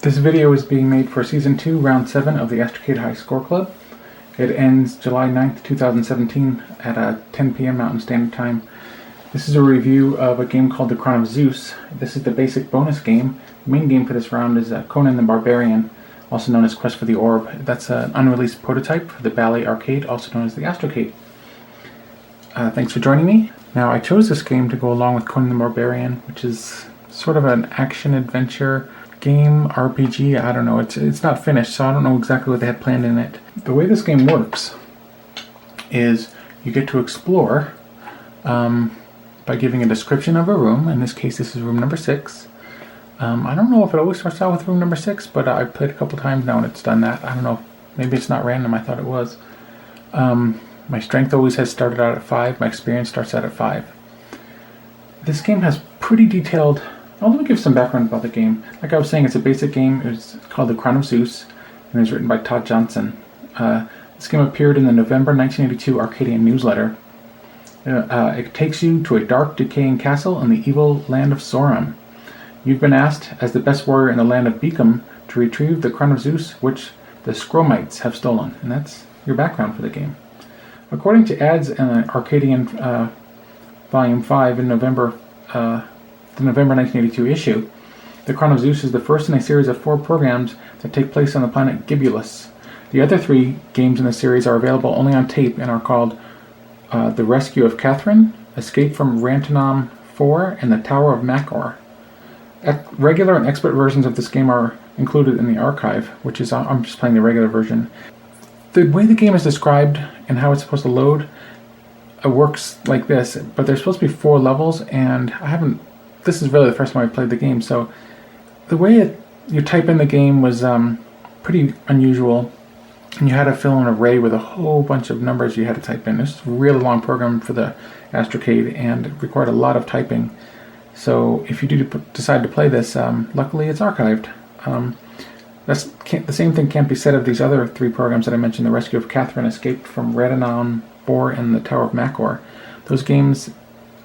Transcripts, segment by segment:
This video is being made for Season 2, Round 7 of the Astrocade High Score Club. It ends July 9th, 2017 at 10 p.m. Mountain Standard Time. This is a review of a game called the Crown of Zeus. This is the basic bonus game. The main game for this round is Conan the Barbarian, also known as Quest for the Orb. That's an unreleased prototype for the Bally arcade, also known as the Astrocade. Thanks for joining me. Now, I chose this game to go along with Conan the Barbarian, which is sort of an action-adventure game, RPG, I don't know. It's not finished, so I don't know exactly what they had planned in it. The way this game works is you get to explore by giving a description of a room. In this case, this is room number 6. I don't know if it always starts out with room number 6, but I've played a couple times now and it's done that. I don't know. Maybe it's not random. I thought it was. My strength always has started out at 5. My experience starts out at 5. This game has pretty detailed... Oh, let me give some background about the game. Like I was saying, it's a basic game. It's called the Crown of Zeus, and it was written by Todd Johnson. This game appeared in the November 1982 Arcadian newsletter. It takes you to a dark, decaying castle in the evil land of Scrom. You've been asked, as the best warrior in the land of Beekum, to retrieve the Crown of Zeus, which the Scromites have stolen. And that's your background for the game. According to ads in Arcadian Volume 5 in the November 1982 issue, the Crown of Zeus is the first in a series of 4 programs that take place on the planet Gibulus. The other 3 games in the series are available only on tape and are called The Rescue of Catherine, Escape from Rantanam 4, and The Tower of Machor. Regular and expert versions of this game are included in the archive, which is, I'm just playing the regular version. The way the game is described and how it's supposed to load works like this, but there's supposed to be 4 levels, and this is really the first time I played the game, so the way you type in the game was pretty unusual, and you had to fill an array with a whole bunch of numbers you had to type in. This is a really long program for the Astrocade, and it required a lot of typing. So if you do decide to play this, luckily it's archived. The same thing can't be said of these other 3 programs that I mentioned, The Rescue of Catherine, Escape from Rantanam 4, and The Tower of Machor. Those games,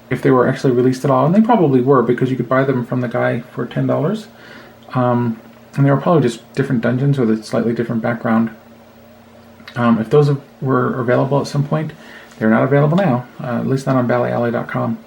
if they were actually released at all, and they probably were because you could buy them from the guy for $10, and they were probably just different dungeons with a slightly different background. If those were available at some point, they're not available now, at least not on BallyAlley.com.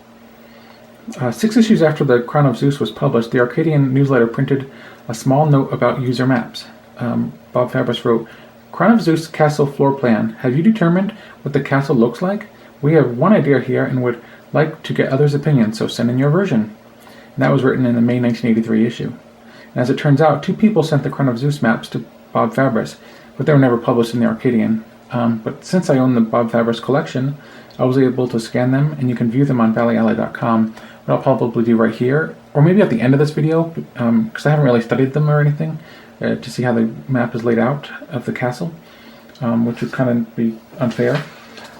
6 issues after the Crown of Zeus was published, the Arcadian newsletter printed a small note about user maps. Bob Fabris wrote, "Crown of Zeus castle floor plan. Have you determined what the castle looks like? We have one idea here and would like to get others' opinions, so send in your version." And that was written in the May 1983 issue. And as it turns out, 2 people sent the Crown of Zeus maps to Bob Fabris, but they were never published in the Arcadian. But since I own the Bob Fabris collection, I was able to scan them, and you can view them on BallyAlley.com. What I'll probably do right here, or maybe at the end of this video, because I haven't really studied them or anything, to see how the map is laid out of the castle, which would kind of be unfair.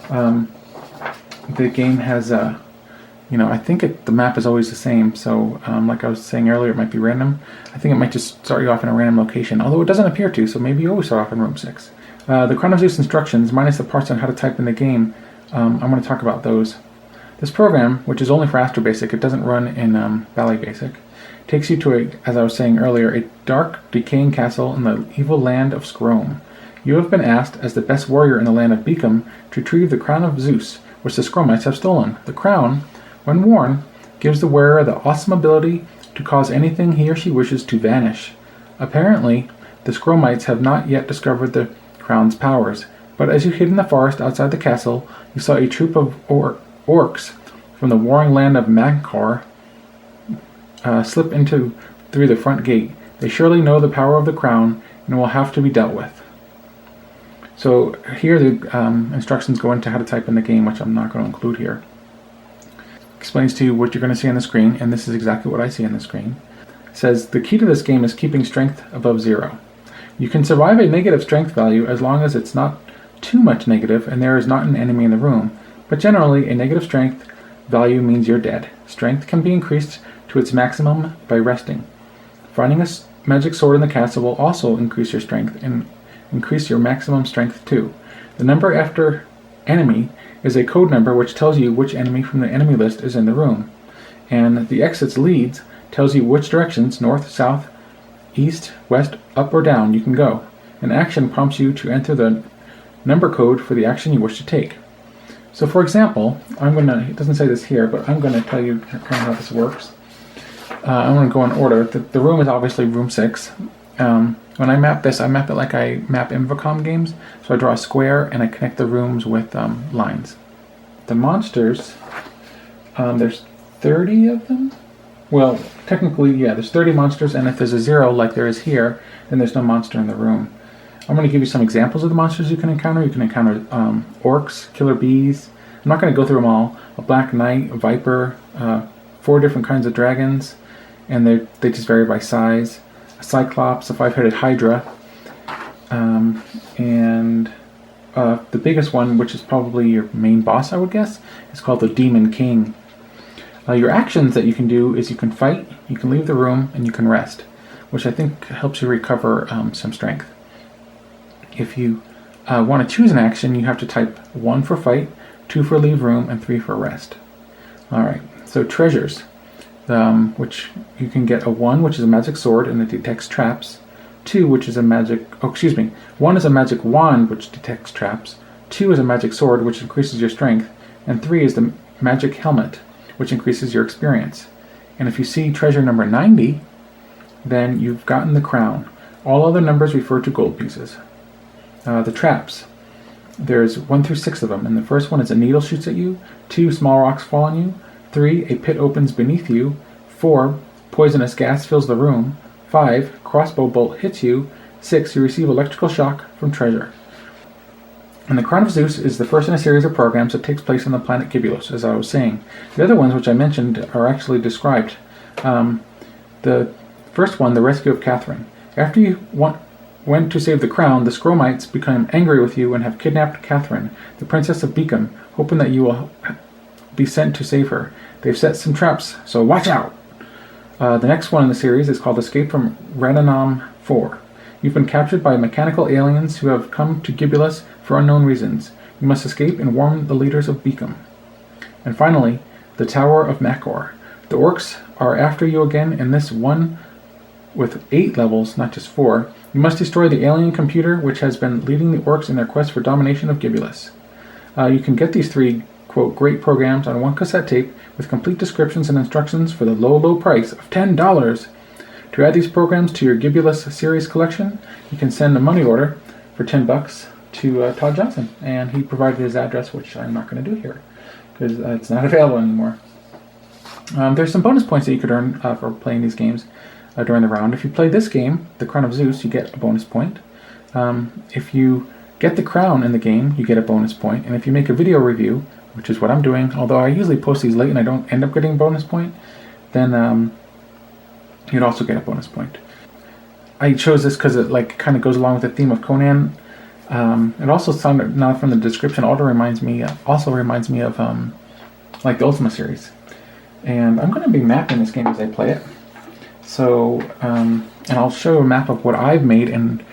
The game has, I think the map is always the same, so like I was saying earlier, it might be random. I think it might just start you off in a random location, although it doesn't appear to, so maybe you always start off in room 6. The Crown of Zeus instructions, minus the parts on how to type in the game, I'm going to talk about those. This program, which is only for AstroBASIC, it doesn't run in Bally Basic, takes you to, as I was saying earlier, a dark, decaying castle in the evil land of Scrom. You have been asked, as the best warrior in the land of Beekum, to retrieve the Crown of Zeus, which the Scromites have stolen. The crown, when worn, gives the wearer the awesome ability to cause anything he or she wishes to vanish. Apparently, the Scromites have not yet discovered the crown's powers, but as you hid in the forest outside the castle, you saw a troop of orcs from the warring land of Machor slip through the front gate. They surely know the power of the crown and will have to be dealt with. So here the instructions go into how to type in the game, which I'm not going to include here. Explains to you what you're going to see on the screen, and this is exactly what I see on the screen. It says, the key to this game is keeping strength above 0. You can survive a negative strength value as long as it's not too much negative and there is not an enemy in the room. But generally, a negative strength value means you're dead. Strength can be increased to its maximum by resting. Finding a magic sword in the castle will also increase your strength and increase your maximum strength too. The number after enemy is a code number which tells you which enemy from the enemy list is in the room. And the exits leads tells you which directions, north, south, east, west, up, or down, you can go. An action prompts you to enter the number code for the action you wish to take. So for example, it doesn't say this here, but I'm going to tell you kind of how this works. I'm going to go in order. The room is obviously room 6. When I map this, I map it like I map Invacom games. So I draw a square and I connect the rooms with lines. The monsters, there's 30 of them? Well, technically, yeah, there's 30 monsters, and if there's a 0 like there is here, then there's no monster in the room. I'm going to give you some examples of the monsters you can encounter. You can encounter orcs, killer bees. I'm not going to go through them all. A black knight, a viper, 4 different kinds of dragons, and they just vary by size. A cyclops, a 5-headed hydra, and the biggest one, which is probably your main boss, I would guess, is called the Demon King. Your actions that you can do is you can fight, you can leave the room, and you can rest, which I think helps you recover some strength. If you want to choose an action, you have to type 1 for fight, 2 for leave room, and 3 for rest. Alright, so treasures, which you can get a 1, which is a magic sword, and it detects traps. 2, which is a magic... 1 is a magic wand, which detects traps. 2 is a magic sword, which increases your strength. And 3 is the magic helmet, which increases your experience. And if you see treasure number 90, then you've gotten the crown. All other numbers refer to gold pieces. The traps. There's 1 through 6 of them, and the first one is a needle shoots at you. 2, small rocks fall on you. 3, a pit opens beneath you. 4, poisonous gas fills the room. 5, crossbow bolt hits you. 6, you receive electrical shock from treasure. And the Crown of Zeus is the first in a series of programs that takes place on the planet Gibulos, as I was saying. The other ones, which I mentioned, are actually described. The first one, the rescue of Catherine. After you went to save the crown, the Scromites become angry with you and have kidnapped Catherine, the princess of Beekum, hoping that you will be sent to save her. They've set some traps, so watch out! The next one in the series is called Escape from Rananom 4. You've been captured by mechanical aliens who have come to Gibulos for unknown reasons. You must escape and warn the leaders of Beekum. And finally, the Tower of Machor. The orcs are after you again in this one with 8 levels, not just 4. You must destroy the alien computer which has been leading the orcs in their quest for domination of Gibulos. You can get these 3, quote, great programs on 1 cassette tape with complete descriptions and instructions for the low, low price of $10. To add these programs to your Gibulos series collection, you can send a money order for $10 to Todd Johnson, and he provided his address, which I'm not going to do here because it's not available anymore. There's some bonus points that you could earn for playing these games during the round. If you play this game, the Crown of Zeus, you get a bonus point. If you get the crown in the game, you get a bonus point. And if you make a video review, which is what I'm doing, although I usually post these late and I don't end up getting a bonus point, then you'd also get a bonus point. I chose this because it kind of goes along with the theme of Conan. It also sounded, now from the description, also reminds me of the Ultima series. And I'm going to be mapping this game as I play it. So, and I'll show a map of what I've made, and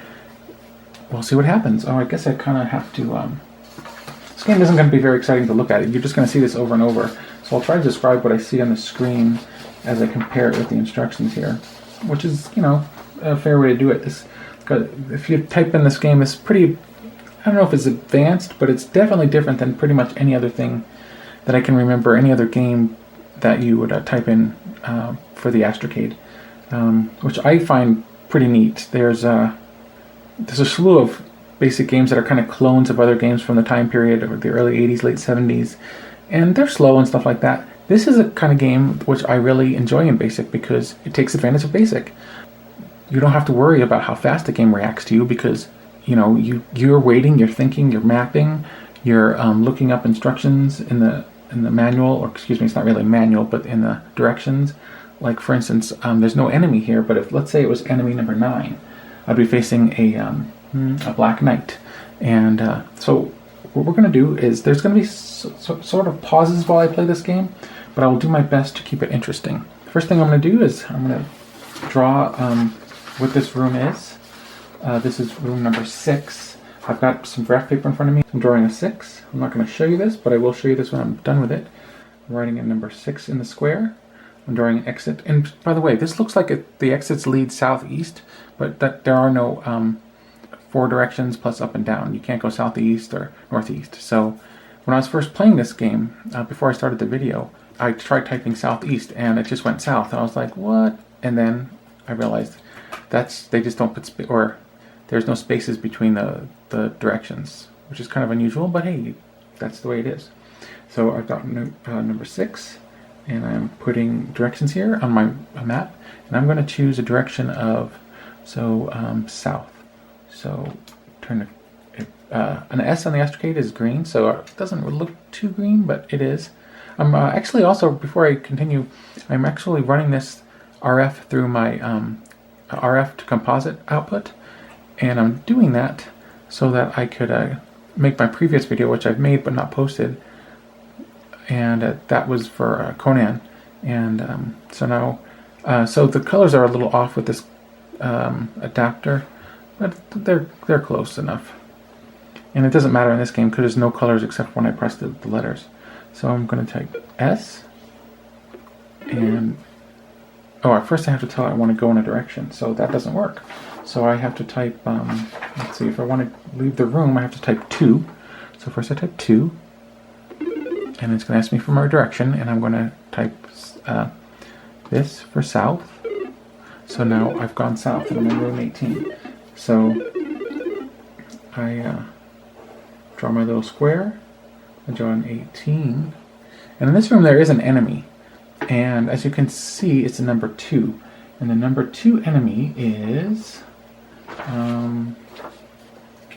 we'll see what happens. Oh, I guess I kind of have to... This game isn't going to be very exciting to look at. You're just going to see this over and over. So I'll try to describe what I see on the screen as I compare it with the instructions here, which is, a fair way to do it. If you type in this game, it's pretty... I don't know if it's advanced, but it's definitely different than pretty much any other thing that I can remember, any other game that you would type in for the Astrocade, which I find pretty neat. There's a slew of basic games that are kind of clones of other games from the time period of the early 80s, late 70s, and they're slow and stuff like that. This is a kind of game which I really enjoy in BASIC because it takes advantage of BASIC. You don't have to worry about how fast the game reacts to you because you're waiting, you're thinking, you're mapping, you're looking up instructions in the manual, or excuse me, it's not really a manual, but in the directions. Like for instance, there's no enemy here, but if let's say it was enemy number 9, I'd be facing a black knight. And so what we're going to do is there's going to be sort of pauses while I play this game, but I will do my best to keep it interesting. First thing I'm going to do is I'm going to draw what this room is. This is room number 6. I've got some graph paper in front of me. I'm drawing a 6. I'm not going to show you this, but I will show you this when I'm done with it. I'm writing in number 6 in the square. I'm drawing an exit. And by the way, this looks like the exits lead southeast, but that there are no 4 directions plus up and down. You can't go southeast or northeast. So when I was first playing this game, before I started the video, I tried typing southeast and it just went south. And I was like, what? And then I realized they just don't put or there's no spaces between the directions, which is kind of unusual, but hey, that's the way it is. So I've got number 6, and I'm putting directions here on my map, and I'm going to choose a direction of south. So turn an S on the Astrocade is green, so it doesn't look too green, but it is. I'm actually also, before I continue, I'm actually running this RF through my RF to composite output, and I'm doing that so that I could make my previous video, which I've made but not posted, and that was for Conan. And so now, so the colors are a little off with this adapter, but they're close enough. And it doesn't matter in this game because there's no colors except when I press the letters. So I'm going to type S, and first I have to tell it I want to go in a direction, so that doesn't work. So I have to type, let's see, if I want to leave the room, I have to type 2. So first I type 2, and it's going to ask me for my direction, and I'm going to type this for south. So now I've gone south, and I'm in room 18. So I draw my little square, I draw an 18, and in this room there is an enemy. And as you can see, it's a number 2. And the number 2 enemy is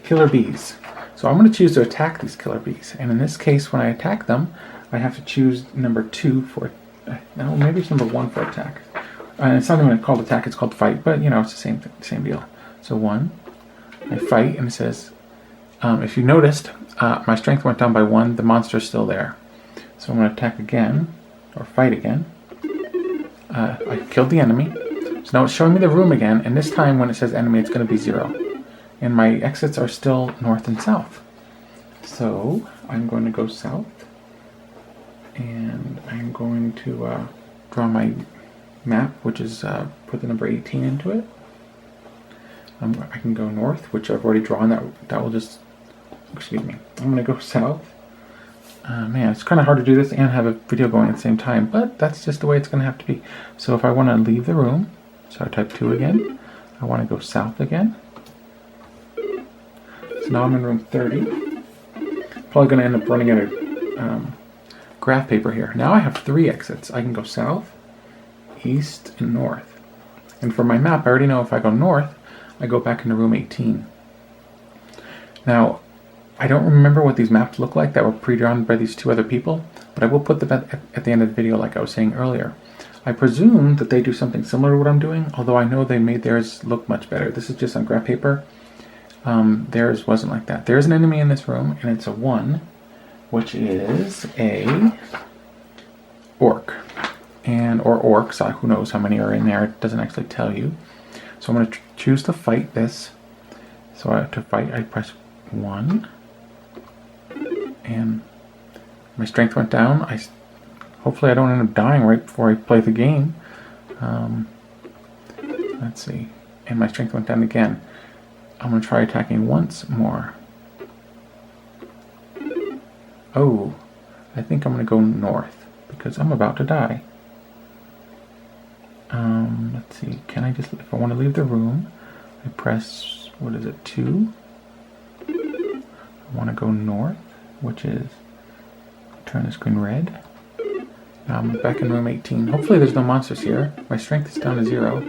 killer bees. So I'm going to choose to attack these killer bees. And in this case, when I attack them, I have to choose number 2 for... no, maybe it's number 1 for attack. And it's not even called attack, it's called fight. But, you know, it's the same deal. So 1, I fight, and it says... if you noticed, my strength went down by 1. The monster's still there. So I'm going to attack again. Or fight again. I killed the enemy. So now it's showing me the room again, and this time when it says enemy, it's going to be 0. And my exits are still north and south. So I'm going to go south, and I'm going to draw my map, which is put the number 18 into it. I can go north, which I've already drawn. That will just, excuse me. I'm going to go south. Man, it's kind of hard to do this and have a video going at the same time, but that's just the way it's going to have to be. So if I want to leave the room, so I type 2 again. I want to go south again. So now I'm in room 30. Probably going to end up running out of graph paper here. Now I have 3 exits. I can go south, east, and north. And for my map, I already know if I go north, I go back into room 18. Now, I don't remember what these maps look like that were pre-drawn by these 2 other people, but I will put them at the end of the video like I was saying earlier. I presume that they do something similar to what I'm doing, although I know they made theirs look much better. This is just on graph paper. Theirs wasn't like that. There's an enemy in this room, and it's a 1, which is a orc. Or orcs, who knows how many are in there, it doesn't actually tell you. So I'm going to choose to fight this. So to fight, I press 1. And my strength went down. Hopefully I don't end up dying right before I play the game. Let's see. And my strength went down again. I'm going to try attacking once more. Oh, I think I'm going to go north because I'm about to die. Let's see. Can I just, if I want to leave the room, I press, what is it, 2? I want to go north, which is, turn the screen red. Now I'm back in room 18. Hopefully there's no monsters here. My strength is down to 0.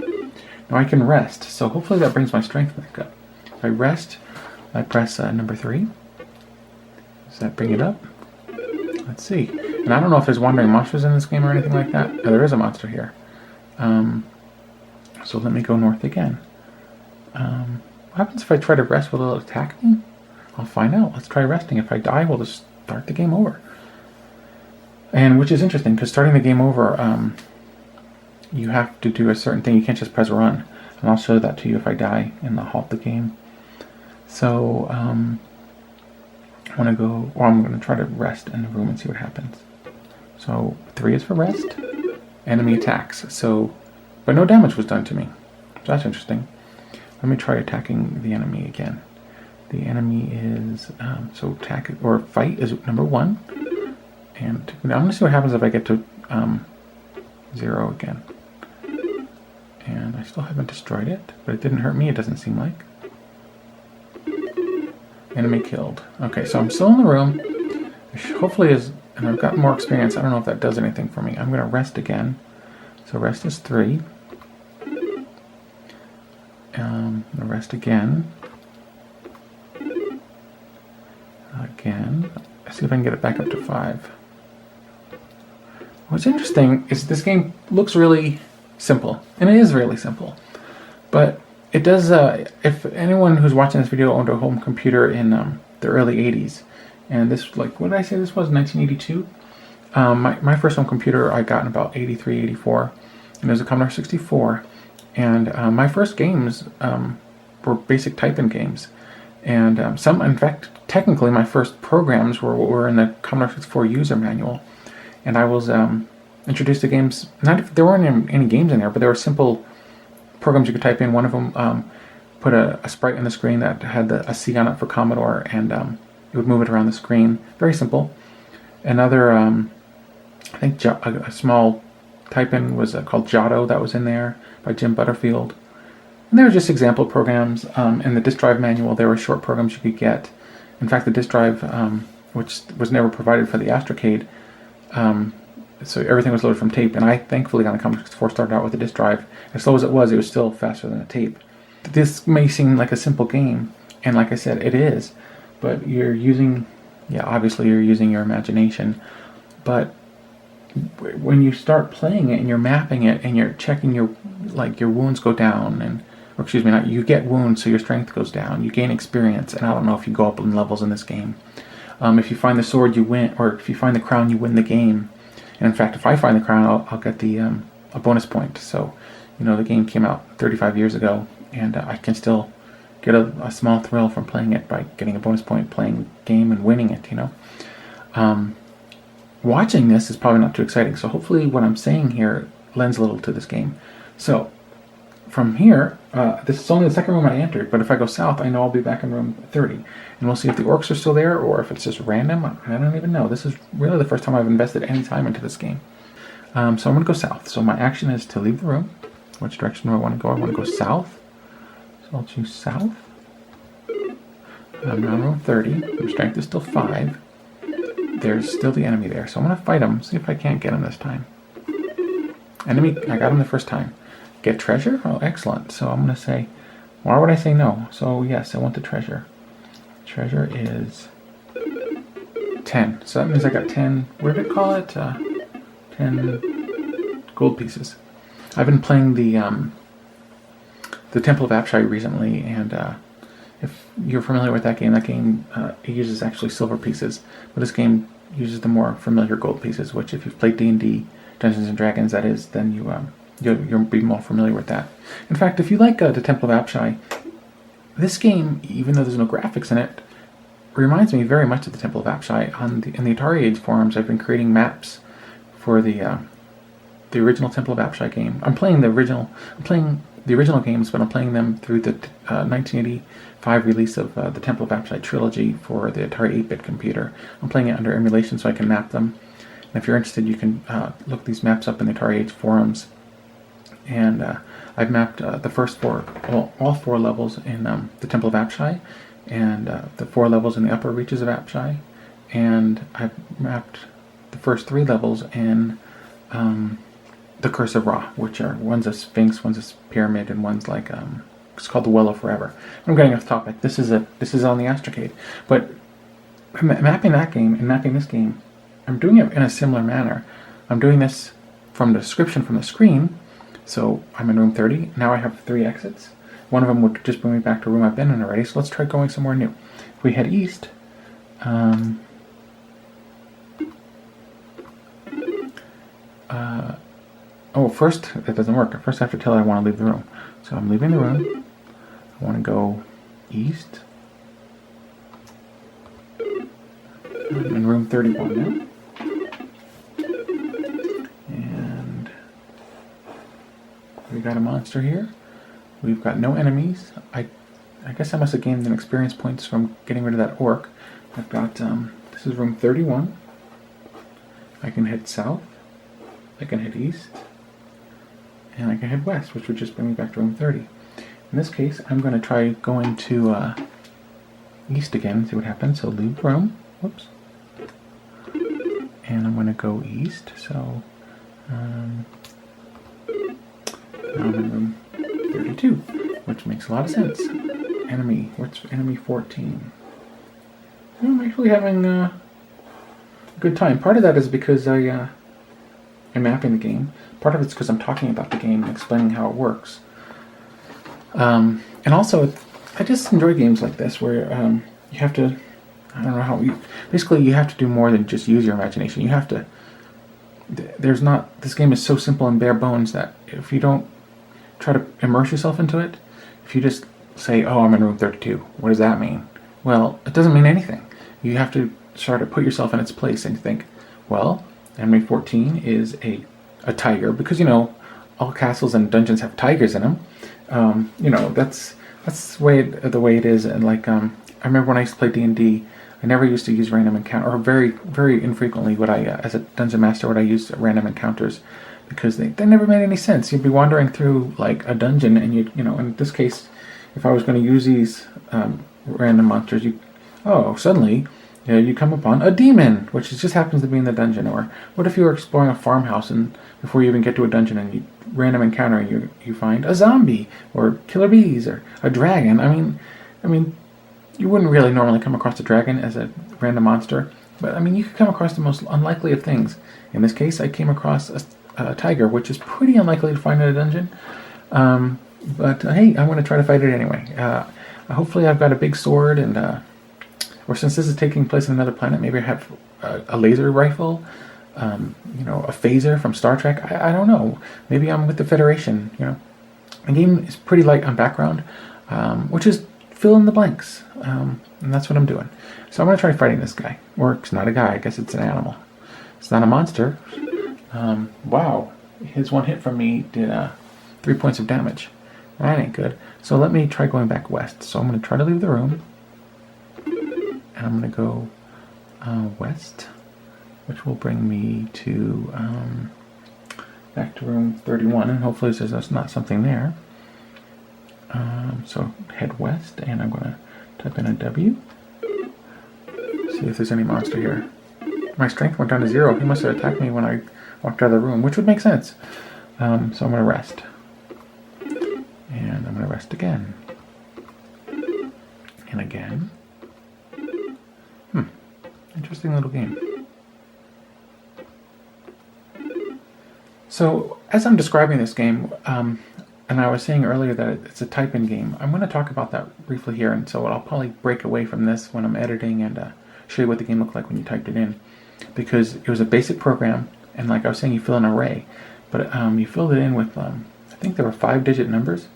Now I can rest, so hopefully that brings my strength back up. If I rest, I press number 3. Does that bring it up? Let's see. And I don't know if there's wandering monsters in this game or anything like that. No, there is a monster here. So let me go north again. What happens if I try to rest? Will it attack me? I'll find out. Let's try resting. If I die, we'll just start the game over. And which is interesting, because starting the game over, you have to do a certain thing. You can't just press run. And I'll show that to you if I die, and I'll halt the game. So, I want to go, or I'm going to try to rest in the room and see what happens. So, 3 is for rest. enemy attacks. So, but no damage was done to me. So that's interesting. Let me try attacking the enemy again. The enemy is, so attack or fight is number 1. And I'm going to see what happens if I get to 0 again. And I still haven't destroyed it, but it didn't hurt me, it doesn't seem like. Enemy killed. Okay, so I'm still in the room. Hopefully, and I've got more experience. I don't know if that does anything for me. I'm going to rest again. So rest is 3. I'm going to rest again. Again. Let's see if I can get it back up to 5. What's interesting is this game looks really simple, and it is really simple. But it does, if anyone who's watching this video owned a home computer in the early 80s, and this, like, what did I say this was, 1982? My first home computer I got in about 83, 84, and it was a Commodore 64, and my first games were basic typing games. And in fact, technically my first programs were in the Commodore 64 user manual. And I was introduced to games, there weren't any games in there, but there were simple programs you could type in. One of them put a sprite on the screen that had a C on it for Commodore, and it would move it around the screen. Very simple. Another, I think a small type-in was called Giotto that was in there by Jim Butterfield. And they were just example programs. In the disk drive manual, there were short programs you could get. In fact, the disk drive, which was never provided for the Astrocade, so everything was loaded from tape, and I thankfully on the Commodore 64 started out with a disk drive. As slow as it was still faster than a tape. This may seem like a simple game, and like I said, it is, but you're using, obviously you're using your imagination, but when you start playing it and you're mapping it and you're checking your wounds go down, you get wounds, so your strength goes down, you gain experience, and I don't know if you go up in levels in this game. If you find the sword, you win, or if you find the crown, you win the game. And in fact, if I find the crown, I'll get a bonus point. So, the game came out 35 years ago, and I can still get a small thrill from playing it by getting a bonus point, playing the game and winning it. Watching this is probably not too exciting. So hopefully, what I'm saying here lends a little to this game. So from here, this is only the second room I entered, but if I go south, I know I'll be back in room 30. And we'll see if the orcs are still there, or if it's just random. I don't even know. This is really the first time I've invested any time into this game. So I'm going to go south. So my action is to leave the room. Which direction do I want to go? I want to go south. So I'll choose south. I'm now in room 30. My strength is still 5. There's still the enemy there. So I'm going to fight him, see if I can't get him this time. Enemy, I got him the first time. Get treasure? Oh, excellent. So I'm going to say, why would I say no? So yes, I want the treasure. Treasure is 10. So that means I got 10, what did it call it? 10 gold pieces. I've been playing the Temple of Apshai recently, and if you're familiar with that game it uses actually silver pieces, but this game uses the more familiar gold pieces, which if you've played D&D, Dungeons and Dragons, that is, then you'll be more familiar with that. In fact, if you like the Temple of Apshai, this game, even though there's no graphics in it, reminds me very much of the Temple of Apshai. In the Atari Age forums, I've been creating maps for the original Temple of Apshai game. I'm playing the original games, but I'm playing them through the 1985 release of the Temple of Apshai trilogy for the Atari 8-bit computer. I'm playing it under emulation so I can map them. And if you're interested, you can look these maps up in the Atari Age forums. And I've mapped the first all 4 levels in the Temple of Apshai, and the 4 levels in the upper reaches of Apshai, and I've mapped the first 3 levels in the Curse of Ra, which are one's a Sphinx, one's a pyramid, and one's like it's called the Well of Forever. I'm getting off topic. This is on the Astrocade, but mapping that game and mapping this game, I'm doing it in a similar manner. I'm doing this from the description from the screen. So I'm in room 30. Now I have 3 exits. One of them would just bring me back to a room I've been in already. So let's try going somewhere new. If we head east, first it doesn't work. First I have to tell it I want to leave the room. So I'm leaving the room. I want to go east. I'm in room 31 now. And we got a monster here. We've got no enemies. I guess I must have gained an experience points from getting rid of that orc. I've got, this is room 31. I can head south. I can head east. And I can head west, which would just bring me back to room 30. In this case, I'm going to try going to east again, see what happens. So leave the room. Whoops. And I'm going to go east. So I'm in room 32, which makes a lot of sense. Enemy. What's enemy 14? I'm actually having a good time. Part of that is because I'm mapping the game. Part of it's because I'm talking about the game and explaining how it works. And also, I just enjoy games like this where you have to, I don't know how, basically you have to do more than just use your imagination. You have to, this game is so simple and bare bones that if you don't try to immerse yourself into it, if you just say, oh, I'm in room 32, what does that mean? Well, it doesn't mean anything. You have to sort of put yourself in its place and think, well, enemy 14 is a tiger, because, you know, all castles and dungeons have tigers in them. You know, that's the way it is. And like, I remember when I used to play D&D, I never used to use random encounter, or very, very infrequently would I, as a dungeon master, would I use random encounters, because they never made any sense. You'd be wandering through like a dungeon, and you know, in this case, if I was going to use these random monsters, suddenly you come upon a demon, which just happens to be in the dungeon. Or what if you were exploring a farmhouse, and before you even get to a dungeon, and you random encounter, and you find a zombie or killer bees or a dragon. I mean, you wouldn't really normally come across a dragon as a random monster, but I mean, you could come across the most unlikely of things. In this case, I came across a tiger, which is pretty unlikely to find in a dungeon. But hey, I'm going to try to fight it anyway. Hopefully I've got a big sword, and or since this is taking place on another planet, maybe I have a laser rifle, you know, a phaser from Star Trek. I don't know. Maybe I'm with the Federation, you know. The game is pretty light on background, which is fill in the blanks, and that's what I'm doing. So I'm going to try fighting this guy. Or it's not a guy, I guess it's an animal. It's not a monster. Wow, his one hit from me did 3 points of damage. That ain't good. So let me try going back west. So I'm going to try to leave the room, and I'm going to go west, which will bring me to back to room 31, and hopefully there's not something there. So head west, and I'm going to type in a W. See if there's any monster here. My strength went down to 0. He must have attacked me when I walked out of the room, which would make sense. So I'm going to rest. And I'm going to rest again. And again. Interesting little game. So, as I'm describing this game, and I was saying earlier that it's a type-in game, I'm going to talk about that briefly here, and so I'll probably break away from this when I'm editing and show you what the game looked like when you typed it in. Because it was a basic program, and like I was saying, you fill an array, but you filled it in with, I think there were 5-digit numbers,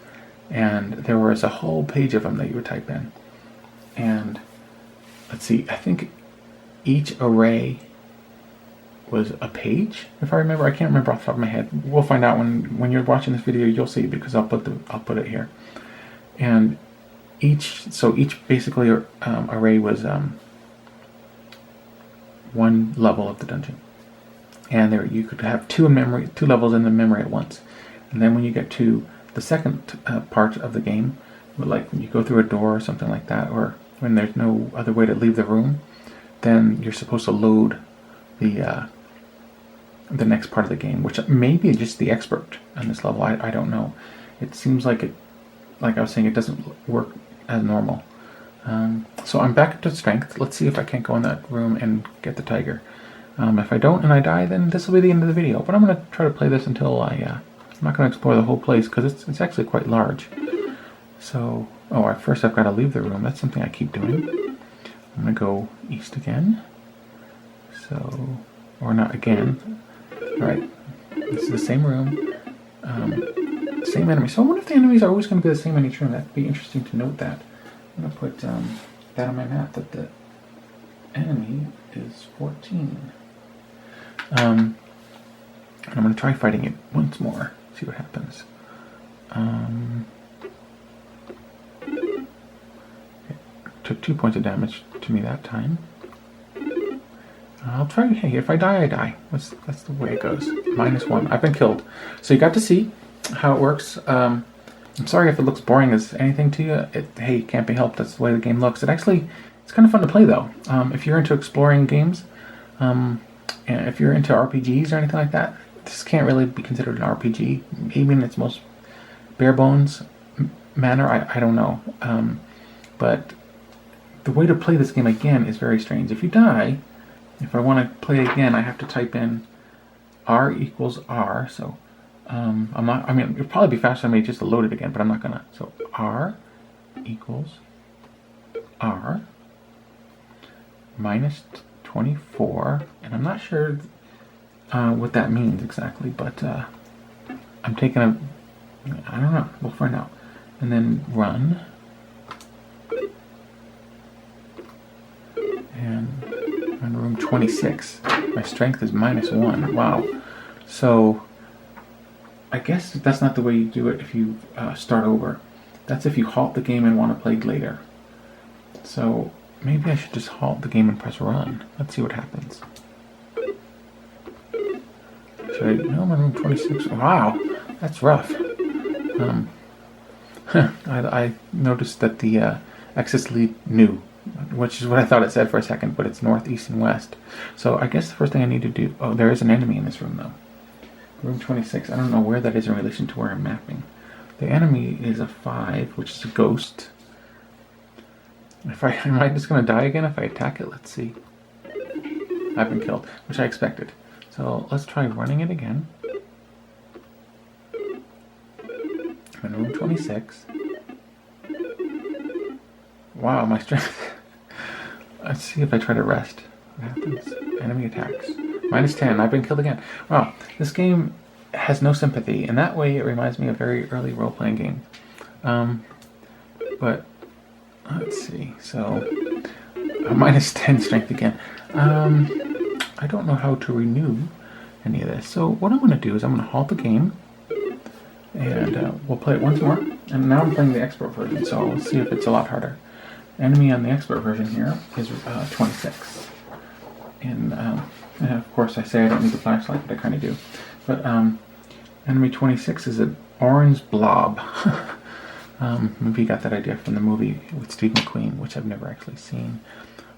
and there was a whole page of them that you would type in. And, let's see, I think each array was a page, if I remember. I can't remember off the top of my head. We'll find out when you're watching this video. You'll see, because I'll put it here. And each basically array was one level of the dungeon, and there you could have two levels in the memory at once. And then when you get to the second part of the game, like when you go through a door or something like that, or when there's no other way to leave the room, then you're supposed to load the next part of the game, which may be just the expert on this level. I don't know. It seems like it, like I was saying, it doesn't work as normal. So I'm back up to strength. Let's see if I can't go in that room and get the tiger. If I don't and I die, then this will be the end of the video. But I'm going to try to play this until I'm not going to explore the whole place, because it's actually quite large. So, first I've got to leave the room. That's something I keep doing. I'm going to go east again. So, or not again. Alright, this is the same room, same enemy. So I wonder if the enemies are always going to be the same in each room. That'd be interesting to note that. I'm going to put that on my map, that the enemy is 14. And I'm going to try fighting it once more, see what happens. It took 2 points of damage to me that time. I'll try. Hey, if I die, I die. That's the way it goes. -1. I've been killed. So you got to see how it works. I'm sorry if it looks boring as anything to you. Hey, it can't be helped. That's the way the game looks. It's kind of fun to play though. If you're into exploring games, and if you're into RPGs or anything like that, this can't really be considered an RPG. Maybe in its most bare bones manner. I don't know. But the way to play this game again is very strange. If you die, if I want to play again, I have to type in R equals R. So it'd probably be faster for me just to load it again, but I'm not gonna. So R equals R minus 24, and I'm not sure what that means exactly, but I'm taking I don't know. We'll find out. And then run. And I'm in room 26. My strength is -1. Wow. So I guess that's not the way you do it if you start over. That's if you halt the game and want to play later. So maybe I should just halt the game and press run. Let's see what happens. No, I'm in room 26. Wow, that's rough. I noticed that the access lead new, which is what I thought it said for a second, but it's north, east, and west. So I guess the first thing I need to do... Oh, there is an enemy in this room, though. Room 26. I don't know where that is in relation to where I'm mapping. The enemy is a 5, which is a ghost. Am I just going to die again if I attack it? Let's see. I've been killed, which I expected. So let's try running it again. I'm in room 26. Wow, my strength. Let's see if I try to rest. What happens? Enemy attacks. -10. I've been killed again. Wow, this game has no sympathy. In that way, it reminds me of a very early role-playing game. But let's see. So -10 strength again. I don't know how to renew any of this. So what I'm going to do is I'm going to halt the game. And we'll play it once more. And now I'm playing the expert version, so we'll see if it's a lot harder. Enemy on the expert version here is 26. And of course I say I don't need the flashlight, but I kind of do. But enemy 26 is an orange blob. Maybe you got that idea from the movie with Steve McQueen, which I've never actually seen.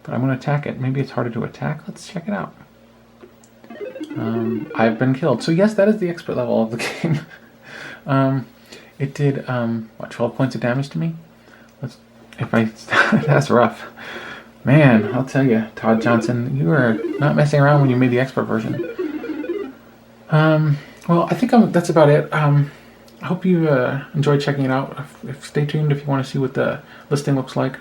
But I'm going to attack it. Maybe it's harder to attack. Let's check it out. I've been killed. So yes, that is the expert level of the game. It did, 12 points of damage to me? That's rough. Man, I'll tell you, Todd Johnson, you were not messing around when you made the expert version. Well, I think that's about it. I hope you enjoyed checking it out. Stay tuned if you want to see what the listing looks like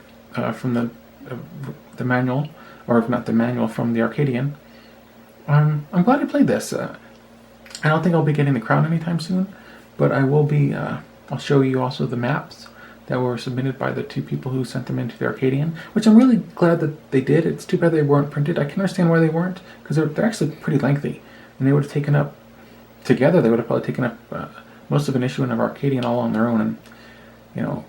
from the manual, or if not the manual, from the Arcadian. I'm glad I played this. I don't think I'll be getting the crown anytime soon, but I will be. I'll show you also the maps that were submitted by the 2 people who sent them into the Arcadian, which I'm really glad that they did. It's too bad they weren't printed. I can understand why they weren't, because they're actually pretty lengthy, and they would have taken up, together, they would have probably taken up most of an issue in of Arcadian all on their own, and, you know,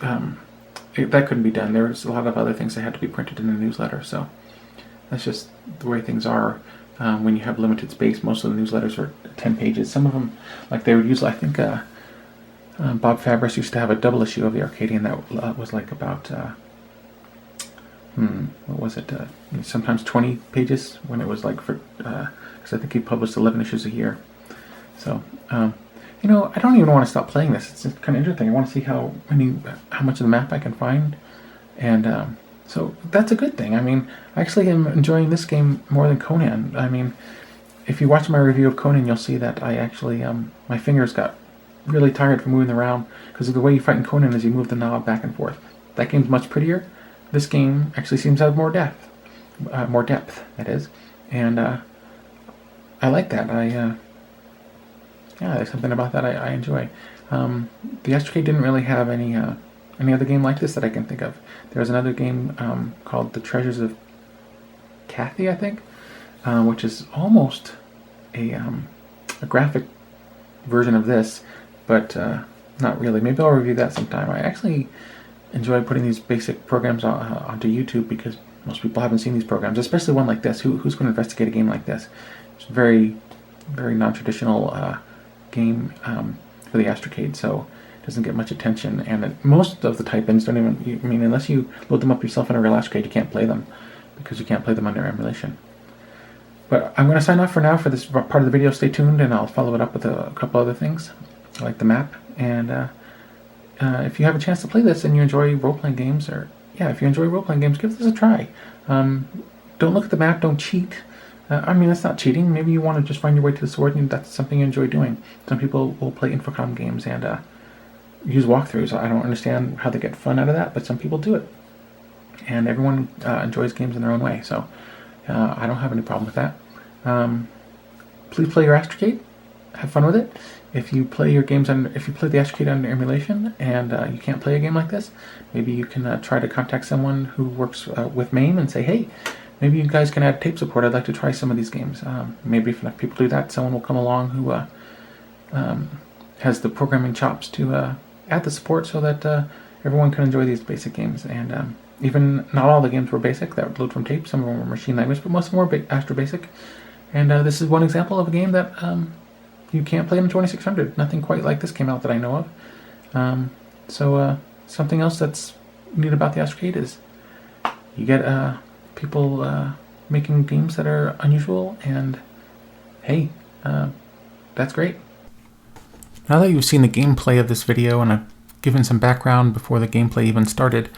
that couldn't be done. There's a lot of other things that had to be printed in the newsletter, so that's just the way things are. When you have limited space, most of the newsletters are 10 pages. Some of them, like they would use, I think Bob Fabris used to have a double issue of the Arcadian that was like about, what was it, sometimes 20 pages when it was like for, because I think he published 11 issues a year. So, you know, I don't even want to stop playing this. It's kind of interesting. I want to see how much of the map I can find, and so that's a good thing. I mean, I actually am enjoying this game more than Conan. I mean, if you watch my review of Conan, you'll see that I actually, my fingers got really tired from moving around, because the way you fight in Conan is you move the knob back and forth. That game's much prettier. This game actually seems to have more depth. That is. And I like that. Yeah, there's something about that I enjoy. The Astrocade didn't really have any other game like this that I can think of. There was another game called The Treasures of Cathy, I think, which is almost a graphic version of this, but not really. Maybe I'll review that sometime. I actually enjoy putting these basic programs onto YouTube because most people haven't seen these programs, especially one like this. Who's going to investigate a game like this? It's a very, very non-traditional game for the Astrocade, so it doesn't get much attention. And most of the type-ins don't even, I mean, unless you load them up yourself in a real Astrocade, you can't play them because you can't play them under emulation. But I'm going to sign off for now for this part of the video. Stay tuned, and I'll follow it up with a couple other things, like the map. And if you have a chance to play this and you enjoy role-playing games, or if you enjoy role-playing games, give this a try. Don't look at the map, don't cheat. I mean, that's not cheating. Maybe you want to just find your way to the sword, and that's something you enjoy doing. Some people will play Infocom games and use walkthroughs. I don't understand how they get fun out of that, but some people do it. And everyone enjoys games in their own way, so I don't have any problem with that. Please play your Astrocade. Have fun with it. If you play your games if you play the Astrocade under emulation and you can't play a game like this, maybe you can try to contact someone who works with MAME and say, hey, maybe you guys can add tape support. I'd like to try some of these games. Maybe if enough people do that, someone will come along who has the programming chops to add the support so that everyone can enjoy these basic games. And even not all the games were basic that would load from tape. Some of them were machine language, but most of them were AstroBASIC. And this is one example of a game that you can't play in 2600. Nothing quite like this came out that I know of. So something else that's neat about the Astrocade is you get people making games that are unusual, and hey, that's great. Now that you've seen the gameplay of this video and I've given some background before the gameplay even started,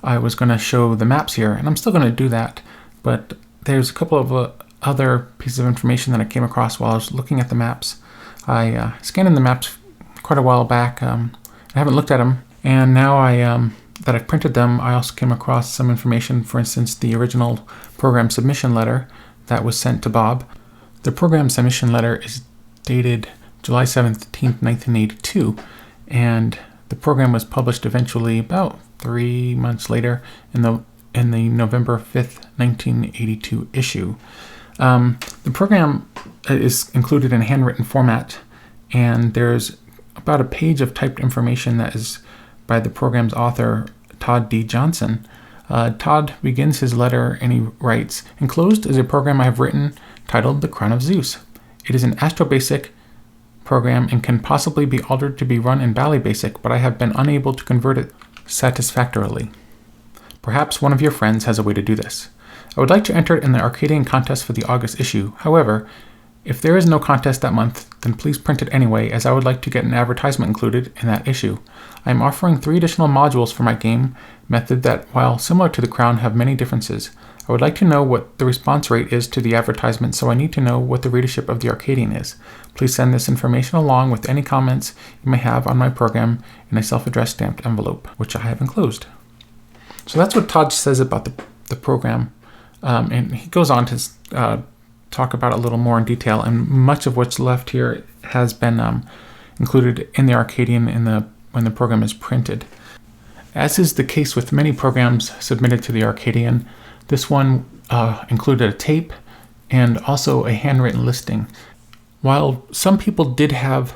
I was going to show the maps here, and I'm still going to do that, but there's a couple of other pieces of information that I came across while I was looking at the maps. I scanned in the maps quite a while back. I haven't looked at them, and now that I've printed them, I also came across some information, for instance, the original program submission letter that was sent to Bob. The program submission letter is dated July 17th, 1982, and the program was published eventually about 3 months later in the November 5th, 1982 issue. The program is included in handwritten format, and there's about a page of typed information that is by the program's author, Todd D. Johnson. Todd begins his letter and he writes, "Enclosed is a program I have written titled The Crown of Zeus. It is an AstroBASIC program and can possibly be altered to be run in Bally Basic, but I have been unable to convert it satisfactorily. Perhaps one of your friends has a way to do this. I would like to enter it in the Arcadian contest for the August issue. However, if there is no contest that month, then please print it anyway, as I would like to get an advertisement included in that issue. I am offering 3 additional modules for my game method that, while similar to the Crown, have many differences. I would like to know what the response rate is to the advertisement, so I need to know what the readership of the Arcadian is. Please send this information along with any comments you may have on my program in a self-addressed stamped envelope, which I have enclosed." So that's what Todd says about the program, and he goes on to talk about it a little more in detail, and much of what's left here has been included in the Arcadian when the program is printed. As is the case with many programs submitted to the Arcadian, this one included a tape and also a handwritten listing. While some people did have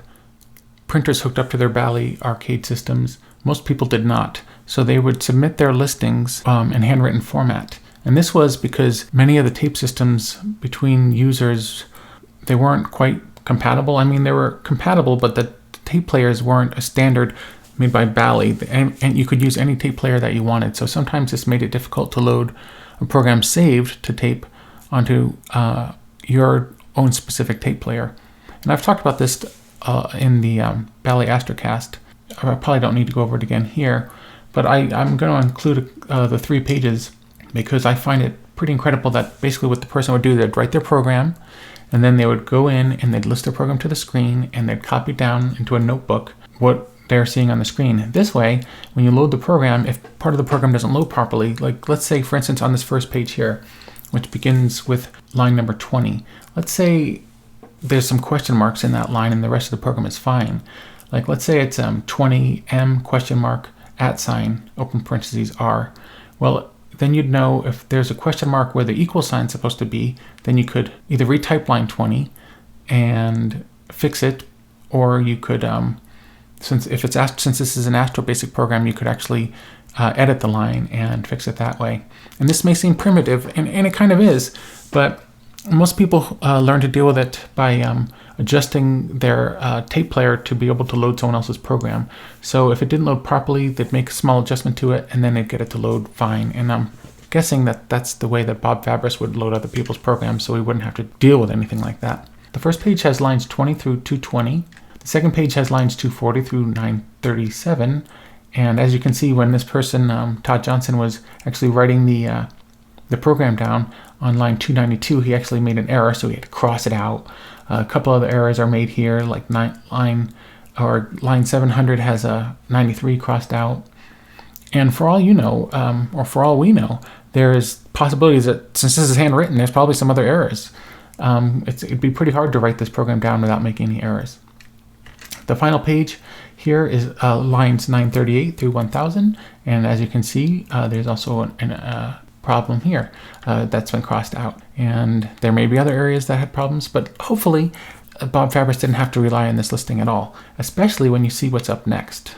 printers hooked up to their Bally arcade systems, most people did not. So they would submit their listings in handwritten format. And this was because many of the tape systems between users, they weren't quite compatible. I mean, they were compatible, but the tape players weren't a standard made by Bally, and you could use any tape player that you wanted. So sometimes this made it difficult to load a program saved to tape onto your own specific tape player. And I've talked about this in the Bally Astrocast. I probably don't need to go over it again here, but I'm going to include the 3 pages because I find it pretty incredible that basically what the person would do, they'd write their program, and then they would go in and they'd list their program to the screen, and they'd copy down into a notebook what they're seeing on the screen. This way, when you load the program, if part of the program doesn't load properly, like let's say, for instance, on this first page here, which begins with line number 20, let's say there's some question marks in that line and the rest of the program is fine. Like let's say it's 20M question mark @ open parentheses R. Well, then you'd know if there's a question mark where the equal sign is supposed to be, then you could either retype line 20 and fix it, or you could since this is an AstroBASIC program, you could actually edit the line and fix it that way. And this may seem primitive, and it kind of is, but most people learn to deal with it by adjusting their tape player to be able to load someone else's program. So if it didn't load properly, they'd make a small adjustment to it, and then they'd get it to load fine. And I'm guessing that that's the way that Bob Fabris would load other people's programs, so we wouldn't have to deal with anything like that. The first page has lines 20 through 220. The second page has lines 240 through 937. And as you can see, when this person, Todd Johnson, was actually writing the program down on line 292, he actually made an error, so he had to cross it out. A couple other errors are made here, like line 700 has a 93 crossed out. And for all you know, or for all we know, there's possibilities that since this is handwritten, there's probably some other errors. It'd be pretty hard to write this program down without making any errors. The final page here is lines 938 through 1000, and as you can see, there's also a problem here that's been crossed out. And there may be other areas that had problems, but hopefully Bob Fabris didn't have to rely on this listing at all, especially when you see what's up next.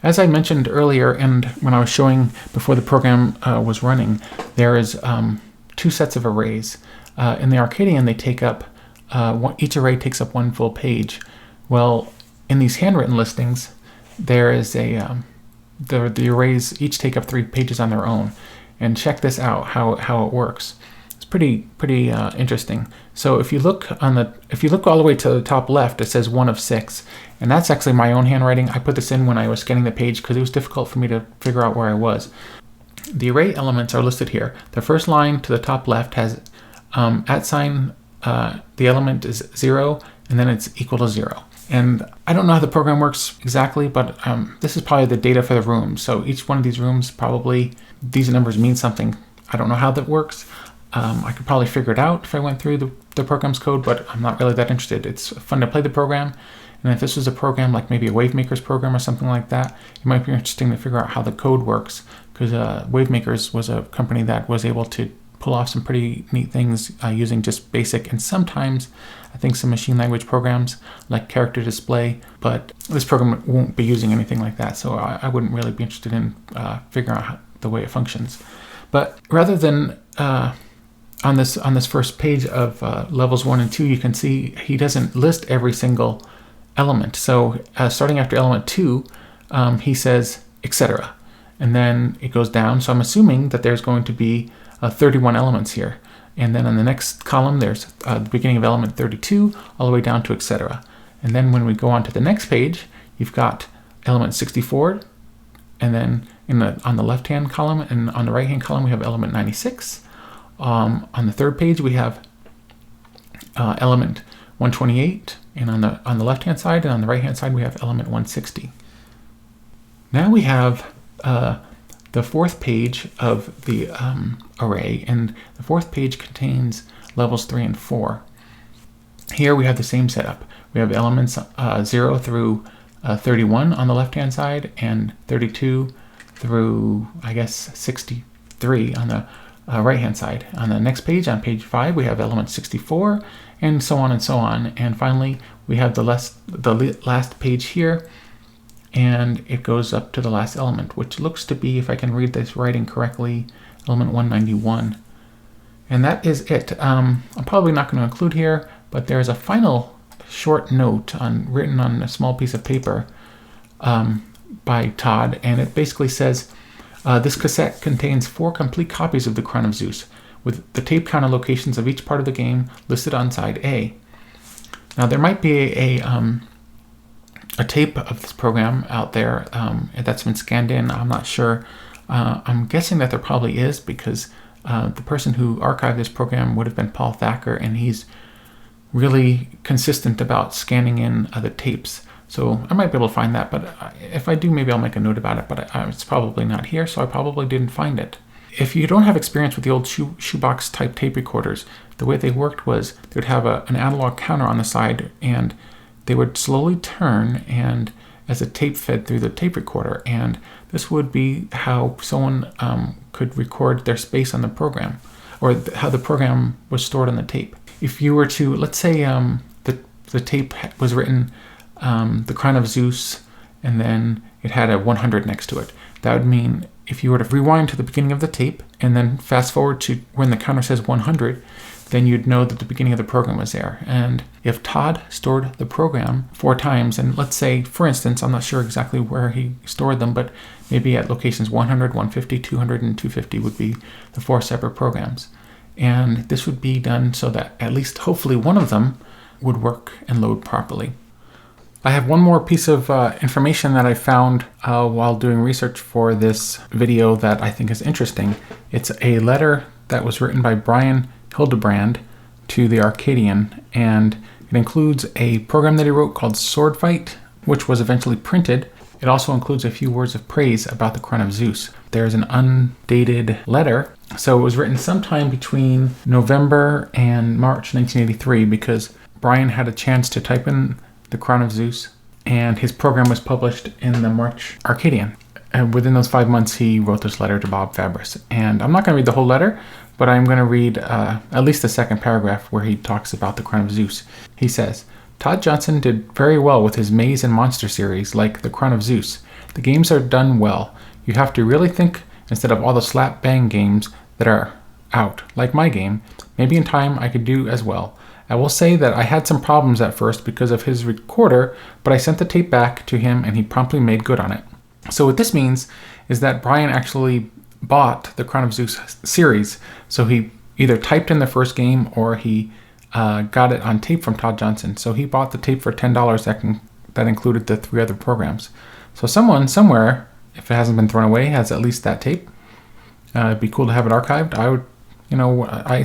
As I mentioned earlier, and when I was showing before the program was running, there is 2 sets of arrays. In the Arcadian, they take up, each array takes up 1 full page. Well, in these handwritten listings, there is the arrays each take up 3 pages on their own. And check this out, how it works. It's pretty interesting. So if you look all the way to the top left, it says 1 of 6, and that's actually my own handwriting. I put this in when I was scanning the page because it was difficult for me to figure out where I was. The array elements are listed here. The first line to the top left has @ sign. The element is 0, and then it's equal to 0. And I don't know how the program works exactly, but this is probably the data for the room. So each one of these rooms, probably these numbers mean something. I don't know how that works. I could probably figure it out if I went through the program's code, but I'm not really that interested. It's fun to play the program. And if this was a program like maybe a Wavemakers program or something like that, it might be interesting to figure out how the code works, because Wavemakers was a company that was able to pull off some pretty neat things using just BASIC and sometimes I think some machine language programs like character display, but this program won't be using anything like that, so I wouldn't really be interested in figuring out the way it functions. But rather than on this first page of levels 1 and 2, you can see he doesn't list every single element. So starting after element 2, he says etc. And then it goes down, so I'm assuming that there's going to be 31 elements here. And then on the next column, there's the beginning of element 32 all the way down to etc. And then when we go on to the next page, you've got element 64, and then on the left-hand column and on the right-hand column, we have element 96. On the third page, we have element 128, and on the left-hand side and on the right-hand side, we have element 160. Now we have the fourth page of the array, and the fourth page contains levels 3 and 4. Here we have the same setup. We have elements 0 through 31 on the left-hand side, and 32 through, I guess, 63 on the right-hand side. On the next page, on page 5, we have element 64, and so on and so on. And finally, we have the last page here, and it goes up to the last element, which looks to be, if I can read this writing correctly, element 191. And that is it. I'm probably not going to include here, but there's a final short note written on a small piece of paper by Todd, and it basically says, this cassette contains 4 complete copies of the Crown of Zeus, with the tape counter locations of each part of the game listed on side A. Now there might be a tape of this program out there that's been scanned in. I'm not sure. I'm guessing that there probably is, because the person who archived this program would have been Paul Thacker, and he's really consistent about scanning in the tapes. So I might be able to find that, but if I do, maybe I'll make a note about it, but it's probably not here, so I probably didn't find it. If you don't have experience with the old shoebox type tape recorders, the way they worked was they would have an analog counter on the side, and they would slowly turn and as the tape fed through the tape recorder, and this would be how someone could record their space on the program, or how the program was stored on the tape. If you were to, let's say the tape was written, the Crown of Zeus and then it had a 100 next to it. That would mean if you were to rewind to the beginning of the tape and then fast forward to when the counter says 100, then you'd know that the beginning of the program was there. And if Todd stored the program 4 times, and let's say, for instance, I'm not sure exactly where he stored them, but maybe at locations 100, 150, 200, and 250 would be the 4 separate programs. And this would be done so that at least hopefully one of them would work and load properly. I have one more piece of information that I found while doing research for this video that I think is interesting. It's a letter that was written by Brian Hildebrand to the Arcadian, and it includes a program that he wrote called Sword Fight, which was eventually printed. It also includes a few words of praise about the Crown of Zeus. There's an undated letter, so it was written sometime between November and March 1983, because Brian had a chance to type in the Crown of Zeus, and his program was published in the March Arcadian. And within those 5 months, he wrote this letter to Bob Fabris. And I'm not going to read the whole letter, but I'm going to read at least the second paragraph where he talks about the Crown of Zeus. He says, Todd Johnson did very well with his Maze and Monster series, like the Crown of Zeus. The games are done well. You have to really think instead of all the slap-bang games that are out, like my game. Maybe in time I could do as well. I will say that I had some problems at first because of his recorder, but I sent the tape back to him and he promptly made good on it. So what this means is that Brian actually bought the Crown of Zeus series. So he either typed in the first game or he got it on tape from Todd Johnson. So he bought the tape for $10 that included the 3 other programs. So someone somewhere, if it hasn't been thrown away, has at least that tape. It'd be cool to have it archived. I would,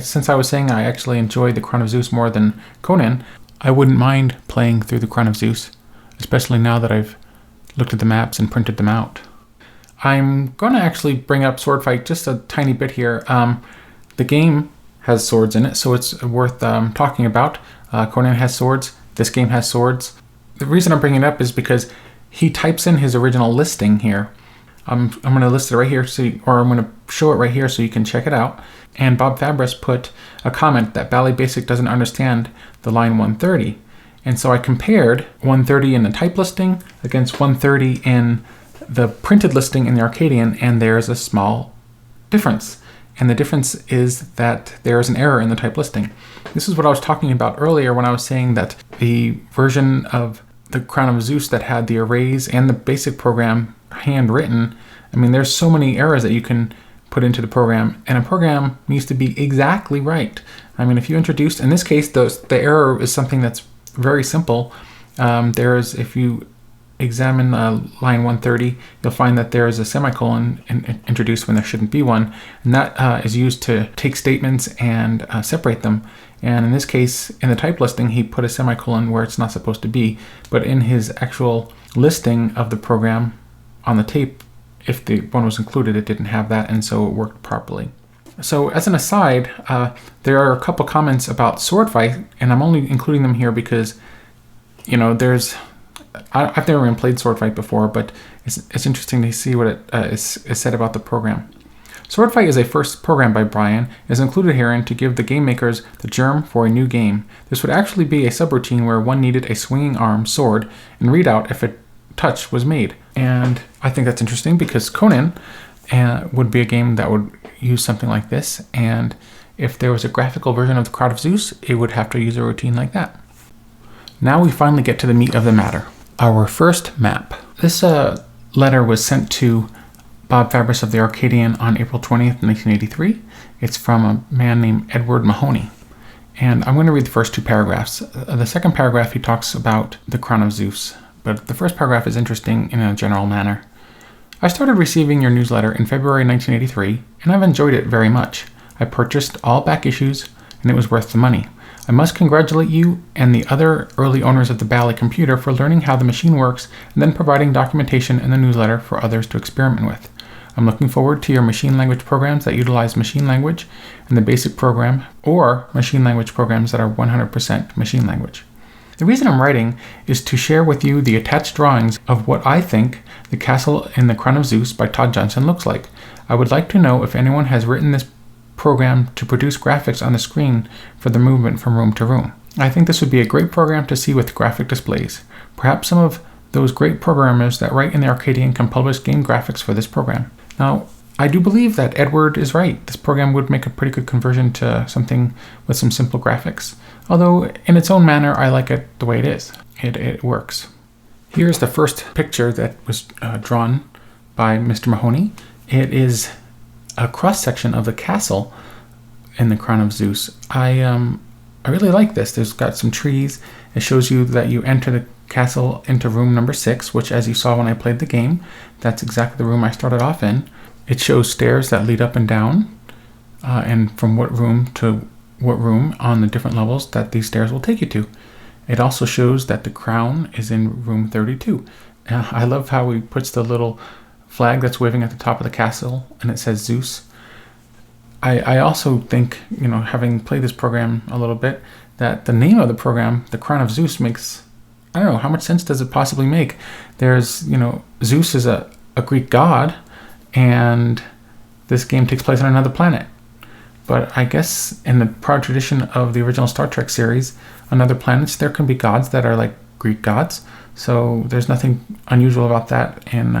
since I was saying I actually enjoy the Crown of Zeus more than Conan, I wouldn't mind playing through the Crown of Zeus, especially now that I've looked at the maps and printed them out. I'm going to actually bring up Sword Fight just a tiny bit here. The game has swords in it, so it's worth talking about. Conan has swords. This game has swords. The reason I'm bringing it up is because he types in his original listing here. I'm going to list it right here, or I'm going to show it right here so you can check it out. And Bob Fabris put a comment that Bally Basic doesn't understand the line 130. And so I compared 130 in the type listing against 130 in the printed listing in the Arcadian, and there's a small difference. And the difference is that there is an error in the type listing. This is what I was talking about earlier when I was saying that the version of the Crown of Zeus that had the arrays and the basic program handwritten, I mean, there's so many errors that you can put into the program, and a program needs to be exactly right. I mean, if you introduce, in this case, the error is something that's very simple. If you examine line 130, you'll find that there is a semicolon introduced when there shouldn't be one, and that is used to take statements and separate them. And in this case, in the type listing, he put a semicolon where it's not supposed to be, but in his actual listing of the program on the tape, if the one was included, it didn't have that, and so it worked properly. So as an aside, there are a couple comments about Sword Fight, and I'm only including them here because, I've never even played Sword Fight before, but it's interesting to see what it is said about the program. Sword Fight is a first program by Brian, and is included herein to give the game makers the germ for a new game. This would actually be a subroutine where one needed a swinging arm sword and readout if a touch was made. And I think that's interesting because Conan would be a game that would use something like this, and if there was a graphical version of the Crown of Zeus, it would have to use a routine like that. Now we finally get to the meat of the matter. Our first map. This letter was sent to Bob Fabris of the Arcadian on April 20th, 1983. It's from a man named Edward Mahoney. And I'm going to read the first 2 paragraphs. The second paragraph, he talks about the Crown of Zeus, but the first paragraph is interesting in a general manner. I started receiving your newsletter in February 1983, and I've enjoyed it very much. I purchased all back issues, and it was worth the money. I must congratulate you and the other early owners of the Bally computer for learning how the machine works and then providing documentation in the newsletter for others to experiment with. I'm looking forward to your machine language programs that utilize machine language and the basic program, or machine language programs that are 100% machine language. The reason I'm writing is to share with you the attached drawings of what I think the castle in the Crown of Zeus by Todd Johnson looks like. I would like to know if anyone has written this program to produce graphics on the screen for the movement from room to room. I think this would be a great program to see with graphic displays. Perhaps some of those great programmers that write in the Arcadian can publish game graphics for this program. Now, I do believe that Edward is right. This program would make a pretty good conversion to something with some simple graphics. Although, in its own manner, I like it the way it is. It works. Here's the first picture that was drawn by Mr. Mahoney. It is a cross-section of the castle in the Crown of Zeus. I really like this. There's got some trees. It shows you that you enter the castle into room number 6, which, as you saw when I played the game, that's exactly the room I started off in. It shows stairs that lead up and down, and from what room to what room on the different levels that these stairs will take you to. It also shows that the crown is in room 32. I love how he puts the little flag that's waving at the top of the castle, and it says Zeus. I also think, having played this program a little bit, that the name of the program, the Crown of Zeus, makes, I don't know, how much sense does it possibly make? There's, Zeus is a Greek god, and this game takes place on another planet. But I guess in the proud tradition of the original Star Trek series, on other planets there can be gods that are like Greek gods. So there's nothing unusual about that in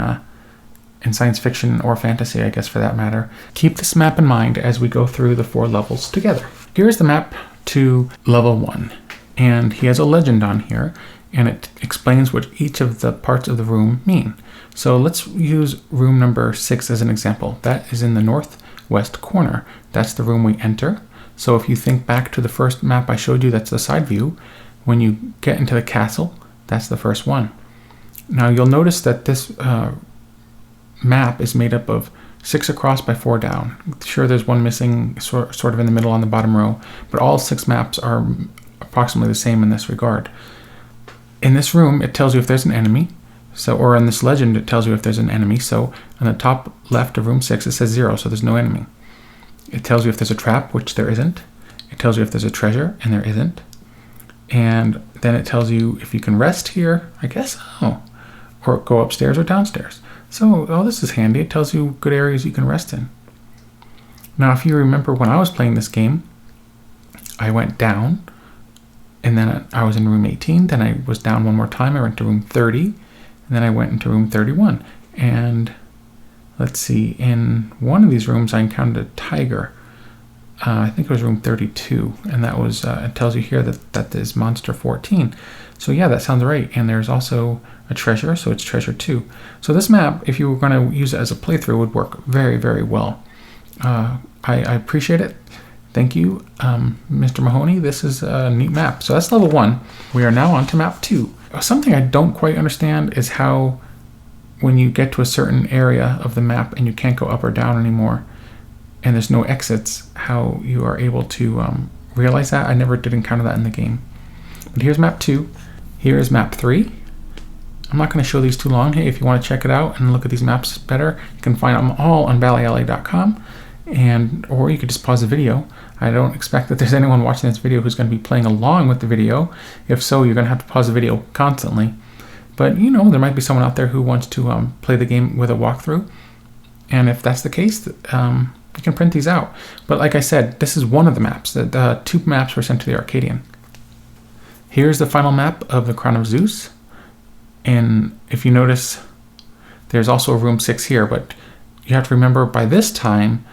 science fiction or fantasy, I guess, for that matter. Keep this map in mind as we go through the 4 levels together. Here's the map to level 1, and he has a legend on here, and it explains what each of the parts of the room mean. So let's use room number 6 as an example. That is in the northwest corner. That's the room we enter. So if you think back to the first map I showed you, that's the side view. When you get into the castle, that's the first one. Now you'll notice that this map is made up of 6 across by 4 down. Sure, there's one missing sort of in the middle on the bottom row, but all 6 maps are approximately the same in this regard. In this room, it tells you if there's an enemy. Or in this legend, it tells you if there's an enemy. So on the top left of room 6, it says 0, so there's no enemy. It tells you if there's a trap, which there isn't. It tells you if there's a treasure, and there isn't. And then it tells you if you can rest here, I guess, or go upstairs or downstairs. So, this is handy. It tells you good areas you can rest in. Now, if you remember when I was playing this game, I went down, and then I was in room 18, then I was down one more time, I went to room 30, and then I went into room 31. And let's see, in one of these rooms I encountered a tiger. I think it was room 32, and that was, it tells you here that is monster 14. So yeah, that sounds right. And there's also a treasure, so it's treasure 2. So this map, if you were going to use it as a playthrough, would work very, very well. I appreciate it. Thank you, Mr. Mahoney. This is a neat map. So that's level 1. We are now on to map 2. Something I don't quite understand is how, when you get to a certain area of the map and you can't go up or down anymore, and there's no exits, how you are able to realize that. I never did encounter that in the game. But here's map 2. Here is map 3. I'm not going to show these too long. Hey, if you want to check it out and look at these maps better, you can find them all on ballyla.com, or you could just pause the video. I don't expect that there's anyone watching this video who's going to be playing along with the video. If so, you're going to have to pause the video constantly. But there might be someone out there who wants to play the game with a walkthrough. And if that's the case, you can print these out. But like I said, this is one of the maps. The 2 maps were sent to the Arcadian. Here's the final map of the Crown of Zeus. And if you notice, there's also room 6 here, but you have to remember by this time,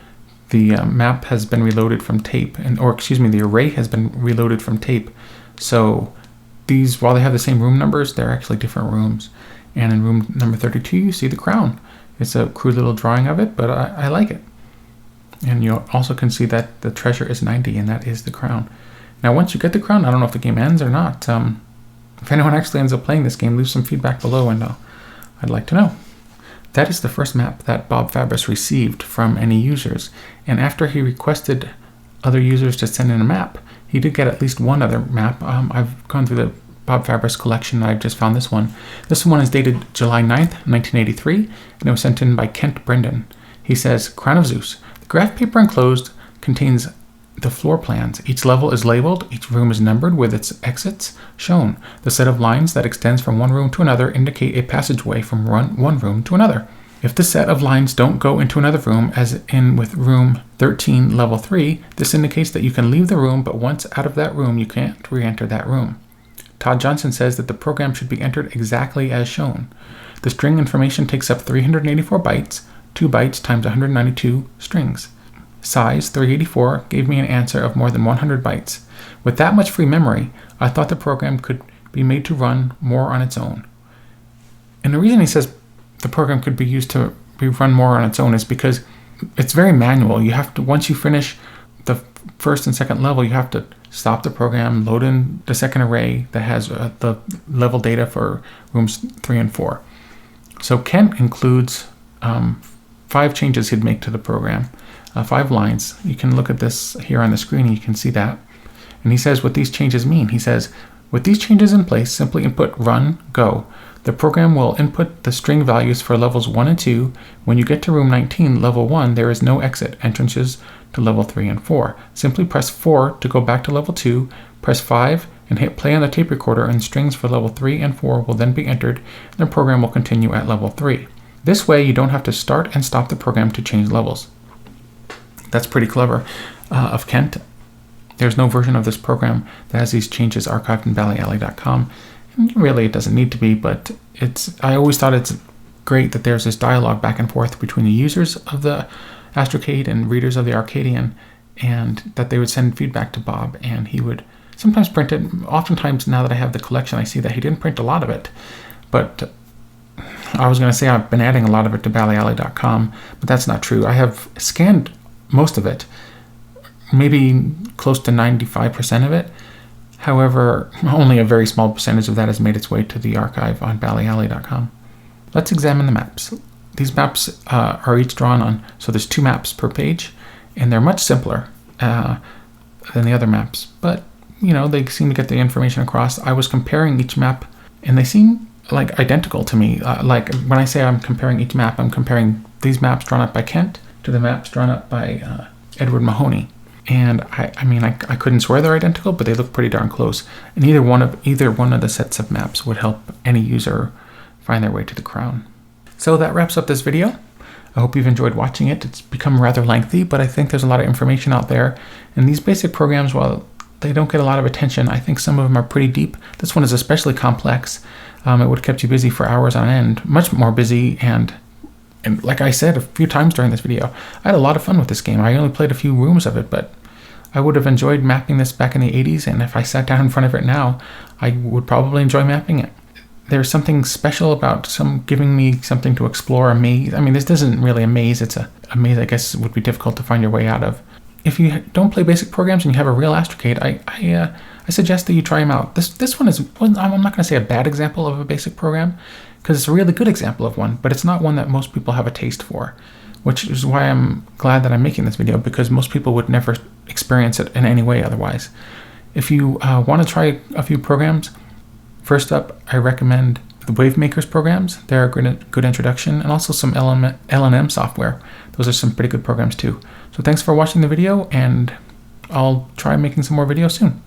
the map has been reloaded from tape, the array has been reloaded from tape. So these, while they have the same room numbers, they're actually different rooms. And in room number 32, you see the crown. It's a crude little drawing of it, but I like it. And you also can see that the treasure is 90, and that is the crown. Now, once you get the crown, I don't know if the game ends or not. If anyone actually ends up playing this game, leave some feedback below, and I'd like to know. That is the first map that Bob Fabris received from any users. And after he requested other users to send in a map, he did get at least one other map. I've gone through the Bob Fabris collection, and I've just found this one. This one is dated July 9th, 1983, and it was sent in by Kent Brendan. He says, Crown of Zeus. The graph paper enclosed contains the floor plans. Each level is labeled, each room is numbered with its exits shown. The set of lines that extends from one room to another indicate a passageway from one room to another. If the set of lines don't go into another room, as in with room 13, level 3, this indicates that you can leave the room, but once out of that room, you can't re-enter that room. Todd Johnson says that the program should be entered exactly as shown. The string information takes up 384 bytes, 2 bytes times 192 strings. Size 384 gave me an answer of more than 100 bytes. With that much free memory, I thought the program could be made to run more on its own. And the reason he says the program could be used to run more on its own is because it's very manual. You have to, once you finish the first and second level, you have to stop the program, load in the second array that has the level data for rooms 3 and 4. So Kent includes 5 changes he'd make to the program, 5 lines. You can look at this here on the screen and you can see that. And he says what these changes mean. He says, with these changes in place, simply input run, go. The program will input the string values for levels 1 and 2. When you get to room 19, level 1, there is no exit, entrances to level 3 and 4. Simply press 4 to go back to level 2, press 5, and hit play on the tape recorder, and strings for level 3 and 4 will then be entered, and the program will continue at level 3. This way, you don't have to start and stop the program to change levels. That's pretty clever of Kent. There's no version of this program that has these changes archived in BallyAlley.com. Really, it doesn't need to be, but I always thought it's great that there's this dialogue back and forth between the users of the Astrocade and readers of the Arcadian, and that they would send feedback to Bob, and he would sometimes print it. Oftentimes, now that I have the collection, I see that he didn't print a lot of it, but I was going to say I've been adding a lot of it to BallyAlley.com, but that's not true. I have scanned most of it, maybe close to 95% of it. However, only a very small percentage of that has made its way to the archive on BallyAlley.com. Let's examine the maps. These maps are each drawn on, so there's 2 maps per page, and they're much simpler than the other maps. But, you know, they seem to get the information across. I was comparing each map, and they seem like identical to me. Like when I say I'm comparing each map, I'm comparing these maps drawn up by Kent to the maps drawn up by Edward Mahoney. And I couldn't swear they're identical, but they look pretty darn close. And either one of the sets of maps would help any user find their way to the crown. So that wraps up this video. I hope you've enjoyed watching it. It's become rather lengthy, but I think there's a lot of information out there. And these basic programs, while they don't get a lot of attention, I think some of them are pretty deep. This one is especially complex. It would have kept you busy for hours on end, much more busy. And like I said a few times during this video, I had a lot of fun with this game. I only played a few rooms of it, but I would have enjoyed mapping this back in the 80s, and if I sat down in front of it now, I would probably enjoy mapping it. There's something special about giving me something to explore, a maze. I mean, this isn't really a maze. It's a maze I guess would be difficult to find your way out of. If you don't play basic programs and you have a real Astrocade, I suggest that you try them out. This one is, I'm not going to say a bad example of a basic program, because it's a really good example of one, but it's not one that most people have a taste for, which is why I'm glad that I'm making this video, because most people would never experience it in any way otherwise. If you want to try a few programs, first up, I recommend the Wavemakers programs. They're a good introduction, and also some LNM software. Those are some pretty good programs too. So thanks for watching the video, and I'll try making some more videos soon.